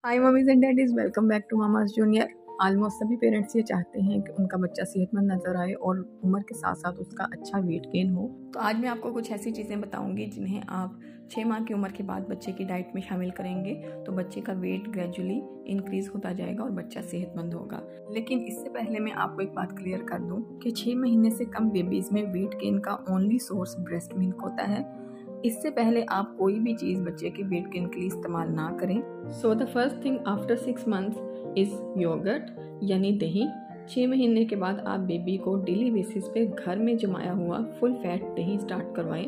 Hi mummies and daddies, welcome back to mama's junior. Almost सभी parents ये चाहते हैं कि उनका बच्चा सेहतमंद नजर आए और उम्र के साथ साथ उसका अच्छा वेट गेन हो। तो आज मैं आपको कुछ ऐसी चीज़ें बताऊंगी जिन्हें आप 6 माह की उम्र के बाद बच्चे की डाइट में शामिल करेंगे तो बच्चे का वेट ग्रेजुअली इंक्रीज होता जाएगा और बच्चा सेहतमंद होगा। लेकिन इससे पहले मैं आपको एक बात क्लियर कर दूं कि 6 महीने से कम बेबीज में वेट गेन का ओनली सोर्स ब्रेस्ट मिल्क होता है। इससे पहले आप कोई भी चीज़ बच्चे के वेट गेन के लिए इस्तेमाल ना करें। So the first thing after 6 months is yoghurt यानी दही। 6 महीने के बाद आप बेबी को डेली बेसिस पे घर में जमाया हुआ फुल फैट दही स्टार्ट करवाएं।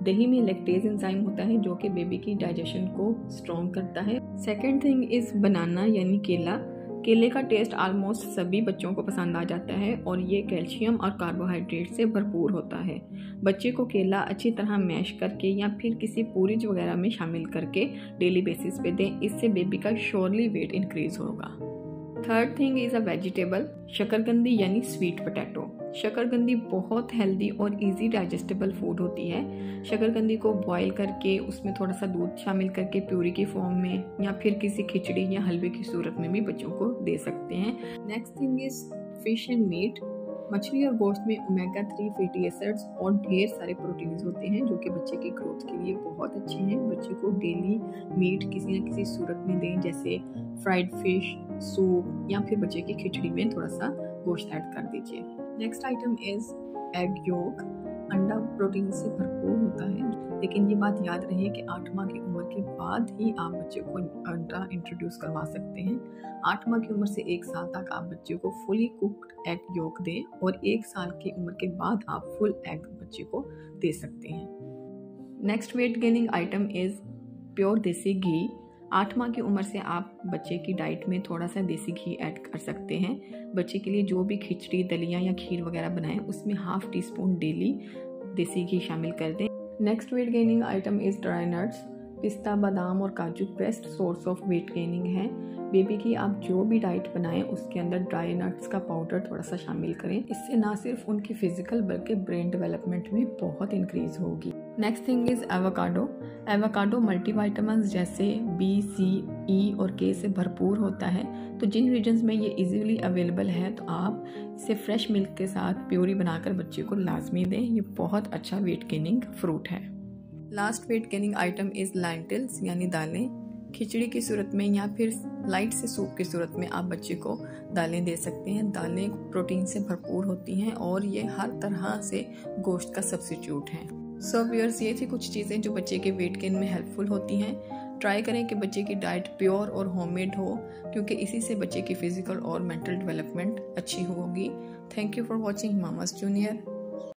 दही में लैक्टेज एंजाइम होता है जो कि बेबी की डाइजेशन को स्ट्रॉन्ग करता है। सेकेंड थिंग इज़ बनाना यानी केला। केले का टेस्ट ऑलमोस्ट सभी बच्चों को पसंद आ जाता है और ये कैल्शियम और कार्बोहाइड्रेट से भरपूर होता है। बच्चे को केला अच्छी तरह मैश करके या फिर किसी पूरीज वगैरह में शामिल करके डेली बेसिस पे दें, इससे बेबी का श्योरली वेट इंक्रीज होगा। Third thing is a vegetable, शकरकंदी यानी स्वीट पोटैटो। शकरकंदी बहुत हेल्दी और इजी डाइजेस्टेबल फूड होती है। शकरकंदी को बॉईल करके उसमें थोड़ा सा दूध शामिल करके प्यूरी की फॉर्म में या फिर किसी खिचड़ी या हलवे की सूरत में भी बच्चों को दे सकते हैं। Next thing is fish and meat. मछली और गोश्त में ओमेगा 3 फैटी एसिड्स और ढेर सारे प्रोटीन्स होते हैं जो कि बच्चे की ग्रोथ के लिए बहुत अच्छे हैं। बच्चे को डेली मीट किसी न किसी सूरत में दें, जैसे फ्राइड फिश, सूप या फिर बच्चे की खिचड़ी में थोड़ा सा गोश्त ऐड कर दीजिए। Next item is egg yolk. अंडा प्रोटीन से भरपूर होता है, लेकिन ये बात याद रहे कि 8 माह की उम्र के बाद ही आप बच्चे को अंडा इंट्रोड्यूस करवा सकते हैं। 8 माह की उम्र से 1 साल तक आप बच्चे को फुली कुक्ड एग योक दें और 1 साल की उम्र के बाद आप फुल एग बच्चे को दे सकते हैं। Next weight gaining item is pure देसी घी। 8 माह की उम्र से आप बच्चे की डाइट में थोड़ा सा देसी घी ऐड कर सकते हैं। बच्चे के लिए जो भी खिचड़ी, दलिया या खीर वगैरह बनाएं उसमें ½ टीस्पून डेली देसी घी शामिल कर दें। Next weight gaining item is dry nuts. पिस्ता, बादाम और काजू best source of weight gaining है। बेबी की आप जो भी डाइट बनाएं उसके अंदर ड्राई नट्स का पाउडर थोड़ा सा शामिल करें। इससे ना सिर्फ उनकी फिजिकल बल्कि ब्रेन डेवलपमेंट में बहुत इंक्रीज होगी। Next thing is avocado. Avocado multivitamins जैसे B, C, E और K से भरपूर होता है, तो जिन रीजन्स में ये इजीली अवेलेबल है तो आप इसे फ्रेश मिल्क के साथ प्योरी बनाकर बच्चे को लाजमी दें। ये बहुत अच्छा वेट गेनिंग फ्रूट है। Last weight gaining item is lentils यानी दालें। खिचड़ी की सूरत में या फिर लाइट से सूप की सूरत में आप बच्चे को दालें दे सकते हैं। दालें प्रोटीन से भरपूर होती हैं और ये हर तरह से गोश्त का सब्स्टिट्यूट हैं। सो व्यूअर्स, ये थी कुछ चीज़ें जो बच्चे के वेट गेन में हेल्पफुल होती हैं। ट्राई करें कि बच्चे की डाइट प्योर और होममेड हो, क्योंकि इसी से बच्चे की फिजिकल और मेंटल डेवलपमेंट अच्छी होगी। Thank you for watching mama's junior.